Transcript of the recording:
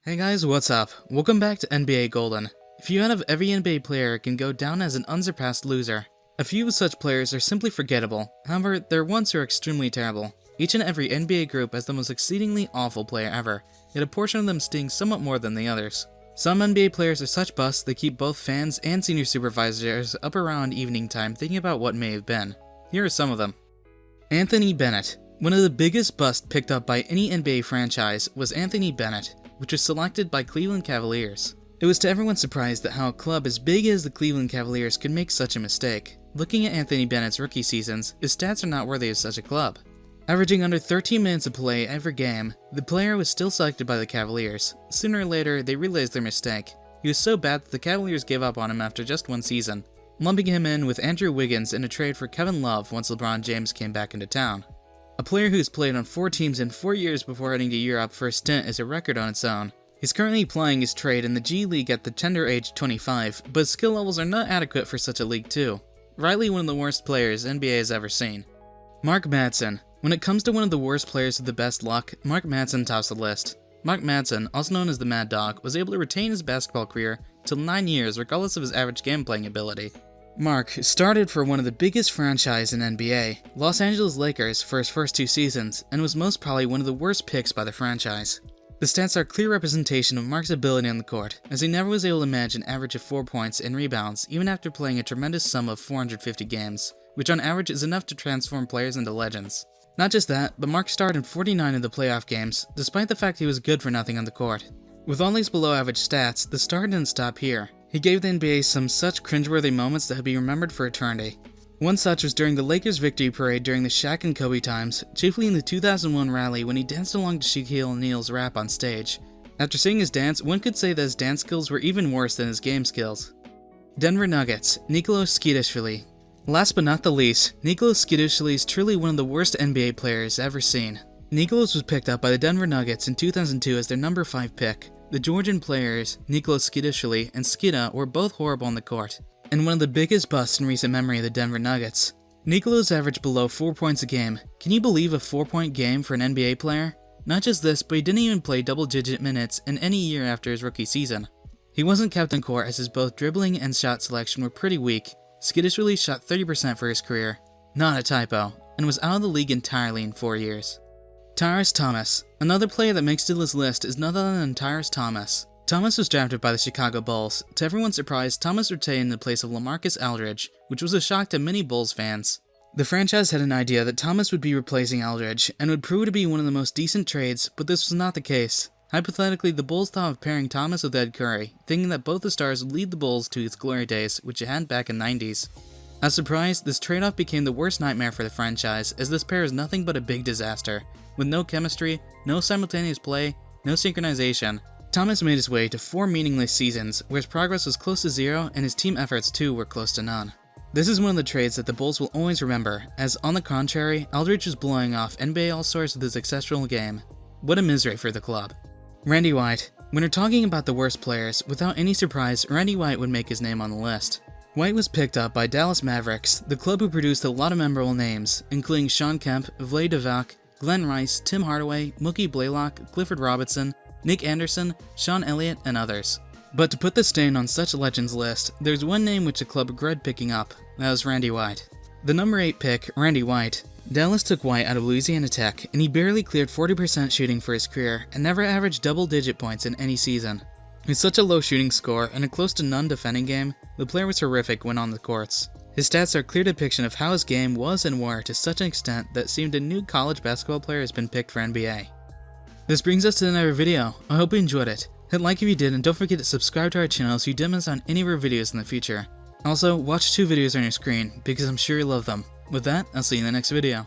Hey guys, what's up? Welcome back to NBA Golden. A few out of every NBA player can go down as an unsurpassed loser. A few of such players are simply forgettable, however, there are ones who are extremely terrible. Each and every NBA group has the most exceedingly awful player ever, yet a portion of them stings somewhat more than the others. Some NBA players are such busts they keep both fans and senior supervisors up around evening time thinking about what may have been. Here are some of them. Anthony Bennett. One of the biggest busts picked up by any NBA franchise was Anthony Bennett, which was selected by Cleveland Cavaliers. It was to everyone's surprise that how a club as big as the Cleveland Cavaliers could make such a mistake. Looking at Anthony Bennett's rookie seasons, his stats are not worthy of such a club. Averaging under 13 minutes of play every game, the player was still selected by the Cavaliers. Sooner or later, they realized their mistake. He was so bad that the Cavaliers gave up on him after just one season, lumping him in with Andrew Wiggins in a trade for Kevin Love once LeBron James came back into town. A player who's played on 4 teams in 4 years before heading to Europe for a stint is a record on its own. He's currently playing his trade in the G League at the tender age 25, but his skill levels are not adequate for such a league too. Rightly one of the worst players NBA has ever seen. Mark Madsen. When it comes to one of the worst players with the best luck, Mark Madsen tops the list. Mark Madsen, also known as the Mad Dog, was able to retain his basketball career till 9 years regardless of his average game playing ability. Mark started for one of the biggest franchises in NBA, Los Angeles Lakers, for his first 2 seasons, and was most probably one of the worst picks by the franchise. The stats are a clear representation of Mark's ability on the court, as he never was able to manage an average of 4 points and rebounds even after playing a tremendous sum of 450 games, which on average is enough to transform players into legends. Not just that, but Mark starred in 49 of the playoff games, despite the fact he was good for nothing on the court. With all these below average stats, the star didn't stop here. He gave the NBA some such cringeworthy moments that would be remembered for eternity. One such was during the Lakers' victory parade during the Shaq and Kobe times, chiefly in the 2001 rally when he danced along to Shaquille O'Neal's rap on stage. After seeing his dance, one could say that his dance skills were even worse than his game skills. Denver Nuggets, NIKOLOZ TSKITISHVILI. Last but not the least, NIKOLOZ TSKITISHVILI is truly one of the worst NBA players ever seen. NIKOLOZ was picked up by the Denver Nuggets in 2002 as their number 5 pick. The Georgian players, NIKOLOZ TSKITISHVILI and Skita, were both horrible on the court, and one of the biggest busts in recent memory of the Denver Nuggets. NIKOLOZ averaged below 4 points a game. Can you believe a 4-point game for an NBA player? Not just this, but he didn't even play double-digit minutes in any year after his rookie season. He wasn't kept on court as his both dribbling and shot selection were pretty weak. TSKITISHVILI shot 30% for his career, not a typo, and was out of the league entirely in 4 years. TYRUS Thomas. Another player that makes to this list is none other than TYRUS Thomas. Thomas was drafted by the Chicago Bulls. To everyone's surprise, Thomas retained in the place of LaMarcus Aldridge, which was a shock to many Bulls fans. The franchise had an idea that Thomas would be replacing Aldridge, and would prove to be one of the most decent trades, but this was not the case. Hypothetically, the Bulls thought of pairing Thomas with Ed Curry, thinking that both the stars would lead the Bulls to its glory days, which it had back in the 90s. As a surprise, this trade-off became the worst nightmare for the franchise, as this pair is nothing but a big disaster. With no chemistry, no simultaneous play, no synchronization, Thomas made his way to 4 meaningless seasons, where his progress was close to 0 and his team efforts too were close to none. This is one of the trades that the Bulls will always remember, as on the contrary, Aldridge was blowing off NBA All-Stars with his exceptional game. What a misery for the club. Randy White. When we're talking about the worst players, without any surprise, Randy White would make his name on the list. White was picked up by Dallas Mavericks, the club who produced a lot of memorable names, including Sean Kemp, Vlade Divac, Glenn Rice, Tim Hardaway, Mookie Blaylock, Clifford Robinson, Nick Anderson, Sean Elliott, and others. But to put the stain on such a legends list, there's one name which the club regretted picking up. That was Randy White. The number 8 pick, Randy White. Dallas took White out of Louisiana Tech, and he barely cleared 40% shooting for his career, and never averaged double-digit points in any season. With such a low shooting score and a close to none defending game, the player was horrific when on the courts. His stats are a clear depiction of how his game was and were to such an extent that it seemed a new college basketball player has been picked for NBA. This brings us to the end of our video. I hope you enjoyed it. Hit like if you did, and don't forget to subscribe to our channel so you don't miss on any of our videos in the future. Also, watch 2 videos on your screen, because I'm sure you love them. With that, I'll see you in the next video.